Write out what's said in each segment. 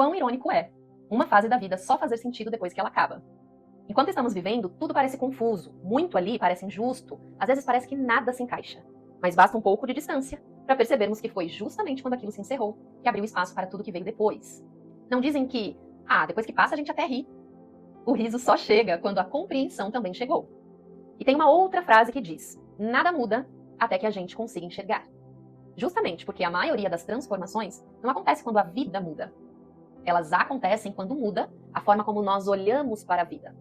quão irônico é uma fase da vida só fazer sentido depois que ela acaba. Enquanto estamos vivendo, tudo parece confuso, muito ali parece injusto, às vezes parece que nada se encaixa. Mas basta um pouco de distância para percebermos que foi justamente quando aquilo se encerrou que abriu espaço para tudo que veio depois. Não dizem que, depois que passa a gente até ri. O riso só chega quando a compreensão também chegou. E tem uma outra frase que diz: nada muda até que a gente consiga enxergar. Justamente porque a maioria das transformações não acontece quando a vida muda. Elas acontecem quando muda a forma como nós olhamos para a vida.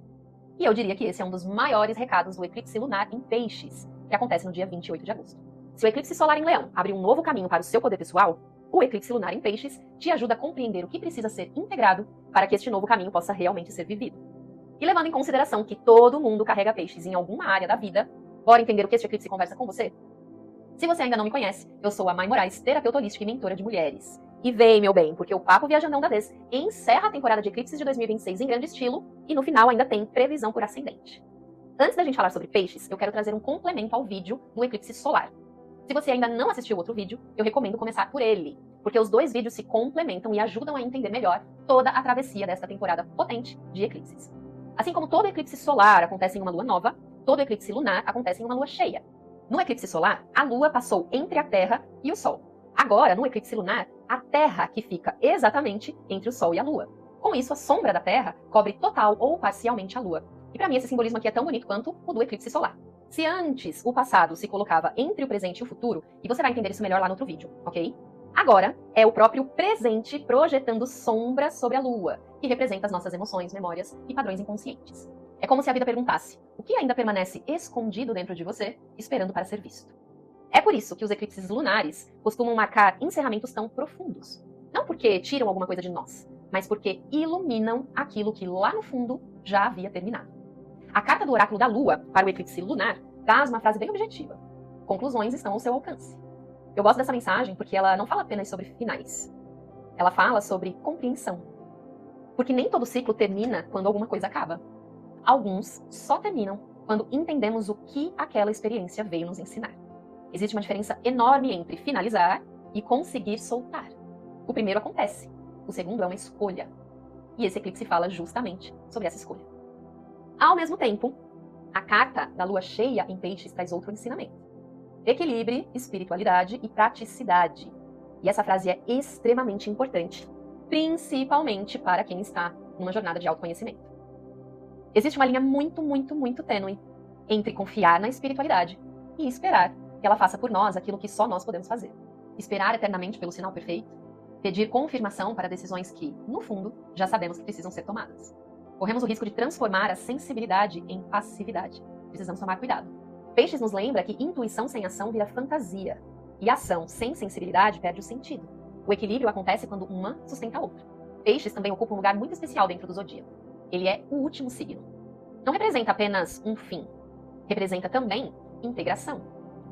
E eu diria que esse é um dos maiores recados do eclipse lunar em Peixes, que acontece no dia 28 de agosto. Se o eclipse solar em Leão abrir um novo caminho para o seu poder pessoal, o eclipse lunar em Peixes te ajuda a compreender o que precisa ser integrado para que este novo caminho possa realmente ser vivido. E levando em consideração que todo mundo carrega peixes em alguma área da vida, bora entender o que este eclipse conversa com você? Se você ainda não me conhece, eu sou a Mai Moraes, terapeuta holística e mentora de mulheres. E vem, meu bem, porque o Papo Viajandão da vez encerra a temporada de eclipses de 2026 em grande estilo e no final ainda tem previsão por ascendente. Antes da gente falar sobre peixes, eu quero trazer um complemento ao vídeo do eclipse solar. Se você ainda não assistiu outro vídeo, eu recomendo começar por ele, porque os dois vídeos se complementam e ajudam a entender melhor toda a travessia desta temporada potente de eclipses. Assim como todo eclipse solar acontece em uma lua nova, todo eclipse lunar acontece em uma lua cheia. No eclipse solar, a lua passou entre a Terra e o Sol. Agora, no eclipse lunar, a Terra que fica exatamente entre o Sol e a Lua. Com isso, a sombra da Terra cobre total ou parcialmente a Lua. E para mim esse simbolismo aqui é tão bonito quanto o do eclipse solar. Se antes o passado se colocava entre o presente e o futuro, e você vai entender isso melhor lá no outro vídeo, ok? Agora é o próprio presente projetando sombra sobre a Lua, que representa as nossas emoções, memórias e padrões inconscientes. É como se a vida perguntasse: o que ainda permanece escondido dentro de você, esperando para ser visto? É por isso que os eclipses lunares costumam marcar encerramentos tão profundos. Não porque tiram alguma coisa de nós, mas porque iluminam aquilo que lá no fundo já havia terminado. A carta do oráculo da Lua para o eclipse lunar traz uma frase bem objetiva: conclusões estão ao seu alcance. Eu gosto dessa mensagem porque ela não fala apenas sobre finais. Ela fala sobre compreensão. Porque nem todo ciclo termina quando alguma coisa acaba. Alguns só terminam quando entendemos o que aquela experiência veio nos ensinar. Existe uma diferença enorme entre finalizar e conseguir soltar. O primeiro acontece, o segundo é uma escolha. E esse eclipse fala justamente sobre essa escolha. Ao mesmo tempo, a carta da lua cheia em Peixes traz outro ensinamento: equilíbrio, espiritualidade e praticidade. E essa frase é extremamente importante, principalmente para quem está numa jornada de autoconhecimento. Existe uma linha muito tênue entre confiar na espiritualidade e esperar que ela faça por nós aquilo que só nós podemos fazer. Esperar eternamente pelo sinal perfeito, pedir confirmação para decisões que, no fundo, já sabemos que precisam ser tomadas. Corremos o risco de transformar a sensibilidade em passividade. Precisamos tomar cuidado. Peixes nos lembra que intuição sem ação vira fantasia, e ação sem sensibilidade perde o sentido. O equilíbrio acontece quando uma sustenta a outra. Peixes também ocupa um lugar muito especial dentro do zodíaco. Ele é o último signo. Não representa apenas um fim, representa também integração.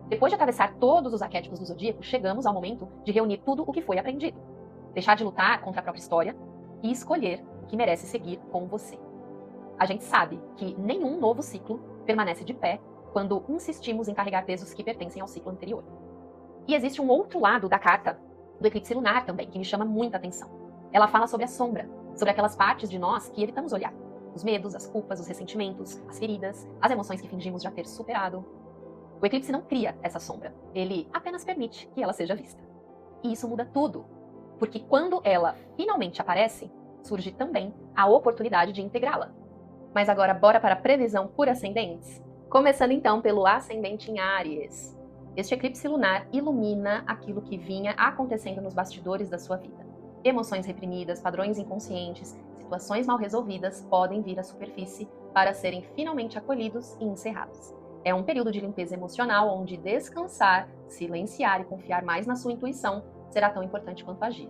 Depois de atravessar todos os arquétipos do zodíaco, chegamos ao momento de reunir tudo o que foi aprendido. Deixar de lutar contra a própria história e escolher o que merece seguir com você. A gente sabe que nenhum novo ciclo permanece de pé quando insistimos em carregar pesos que pertencem ao ciclo anterior. E existe um outro lado da carta do eclipse lunar também, que me chama muita atenção. Ela fala sobre a sombra, sobre aquelas partes de nós que evitamos olhar. Os medos, as culpas, os ressentimentos, as feridas, as emoções que fingimos já ter superado. O eclipse não cria essa sombra, ele apenas permite que ela seja vista. E isso muda tudo, porque quando ela finalmente aparece, surge também a oportunidade de integrá-la. Mas agora bora para a previsão por ascendentes? Começando então pelo ascendente em Áries. Este eclipse lunar ilumina aquilo que vinha acontecendo nos bastidores da sua vida. Emoções reprimidas, padrões inconscientes, situações mal resolvidas podem vir à superfície para serem finalmente acolhidos e encerrados. É um período de limpeza emocional onde descansar, silenciar e confiar mais na sua intuição será tão importante quanto agir.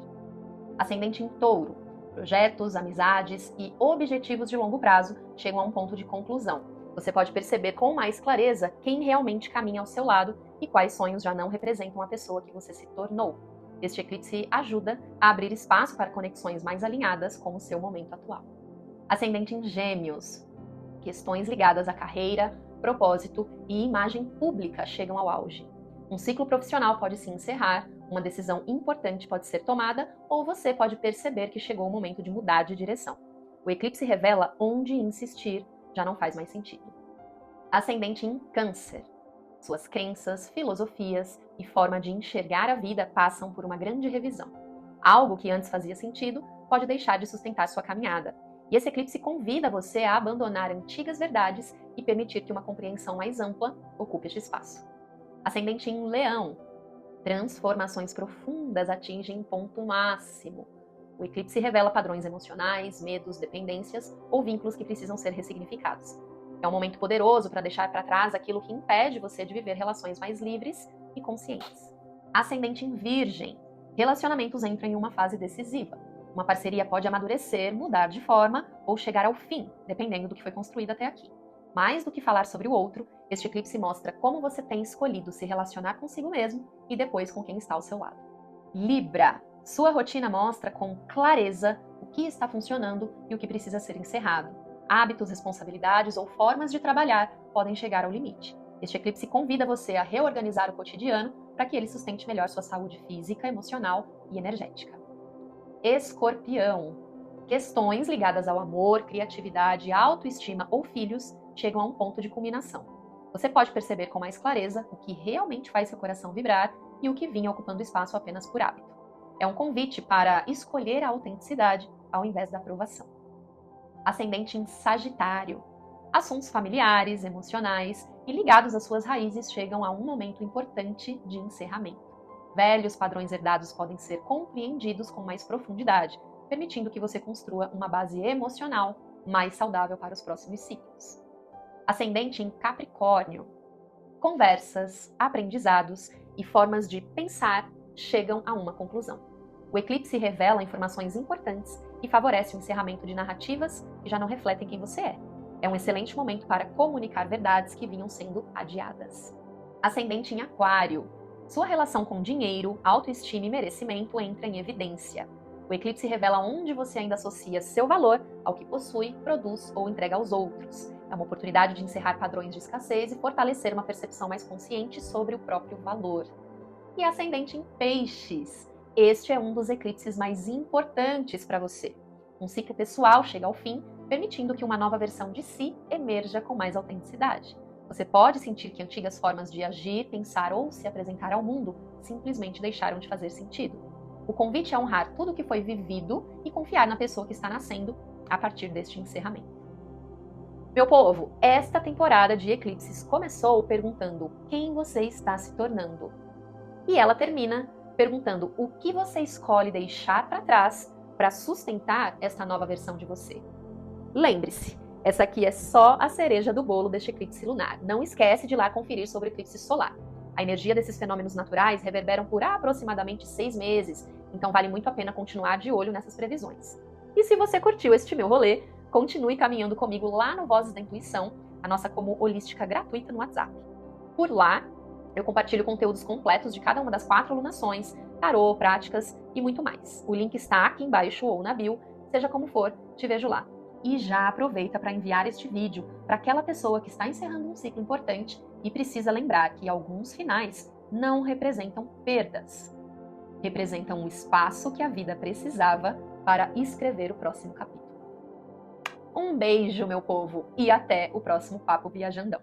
Ascendente em Touro. Projetos, amizades e objetivos de longo prazo chegam a um ponto de conclusão. Você pode perceber com mais clareza quem realmente caminha ao seu lado e quais sonhos já não representam a pessoa que você se tornou. Este eclipse ajuda a abrir espaço para conexões mais alinhadas com o seu momento atual. Ascendente em Gêmeos. Questões ligadas à carreira, propósito e imagem pública chegam ao auge. Um ciclo profissional pode se encerrar Uma decisão importante pode ser tomada ou você pode perceber que chegou o momento de mudar de direção. O eclipse revela onde insistir já não faz mais sentido. Ascendente em Câncer. Suas crenças, filosofias e forma de enxergar a vida passam por uma grande revisão. Algo que antes fazia sentido pode deixar de sustentar sua caminhada. E esse eclipse convida você a abandonar antigas verdades e permitir que uma compreensão mais ampla ocupe este espaço. Ascendente em Leão. Transformações profundas atingem ponto máximo. O eclipse revela padrões emocionais, medos, dependências ou vínculos que precisam ser ressignificados. É um momento poderoso para deixar para trás aquilo que impede você de viver relações mais livres e conscientes. Ascendente em Virgem. Relacionamentos entram em uma fase decisiva. Uma parceria pode amadurecer, mudar de forma ou chegar ao fim, dependendo do que foi construído até aqui. Mais do que falar sobre o outro, este eclipse mostra como você tem escolhido se relacionar consigo mesmo e depois com quem está ao seu lado. Libra. Sua rotina mostra com clareza o que está funcionando e o que precisa ser encerrado. Hábitos, responsabilidades ou formas de trabalhar podem chegar ao limite. Este eclipse convida você a reorganizar o cotidiano para que ele sustente melhor sua saúde física, emocional e energética. Escorpião. Questões ligadas ao amor, criatividade, autoestima ou filhos chegam a um ponto de culminação. Você pode perceber com mais clareza o que realmente faz seu coração vibrar e o que vinha ocupando espaço apenas por hábito. É um convite para escolher a autenticidade ao invés da aprovação. Ascendente em Sagitário. Assuntos familiares, emocionais e ligados às suas raízes chegam a um momento importante de encerramento. Velhos padrões herdados podem ser compreendidos com mais profundidade, permitindo que você construa uma base emocional mais saudável para os próximos ciclos. Ascendente em Capricórnio. Conversas, aprendizados e formas de pensar chegam a uma conclusão. O eclipse revela informações importantes e favorece o encerramento de narrativas que já não refletem quem você é. É um excelente momento para comunicar verdades que vinham sendo adiadas. Ascendente em Aquário. Sua relação com dinheiro, autoestima e merecimento entra em evidência. O eclipse revela onde você ainda associa seu valor ao que possui, produz ou entrega aos outros. É uma oportunidade de encerrar padrões de escassez e fortalecer uma percepção mais consciente sobre o próprio valor. E ascendente em Peixes. Este é um dos eclipses mais importantes para você. Um ciclo pessoal chega ao fim, permitindo que uma nova versão de si emerja com mais autenticidade. Você pode sentir que antigas formas de agir, pensar ou se apresentar ao mundo simplesmente deixaram de fazer sentido. O convite é honrar tudo o que foi vivido e confiar na pessoa que está nascendo a partir deste encerramento. Meu povo, esta temporada de eclipses começou perguntando quem você está se tornando. E ela termina perguntando o que você escolhe deixar para trás para sustentar esta nova versão de você. Lembre-se, essa aqui é só a cereja do bolo deste eclipse lunar. Não esquece de ir lá conferir sobre o eclipse solar. A energia desses fenômenos naturais reverberam por aproximadamente 6 meses, então vale muito a pena continuar de olho nessas previsões. E se você curtiu este meu rolê, continue caminhando comigo lá no Vozes da Intuição, a nossa como holística gratuita no WhatsApp. Por lá, eu compartilho conteúdos completos de cada uma das 4 lunações, tarô, práticas e muito mais. O link está aqui embaixo ou na bio, seja como for, te vejo lá. E já aproveita para enviar este vídeo para aquela pessoa que está encerrando um ciclo importante e precisa lembrar que alguns finais não representam perdas. Representam um espaço que a vida precisava para escrever o próximo capítulo. Um beijo, meu povo, e até o próximo Papo Viajandão.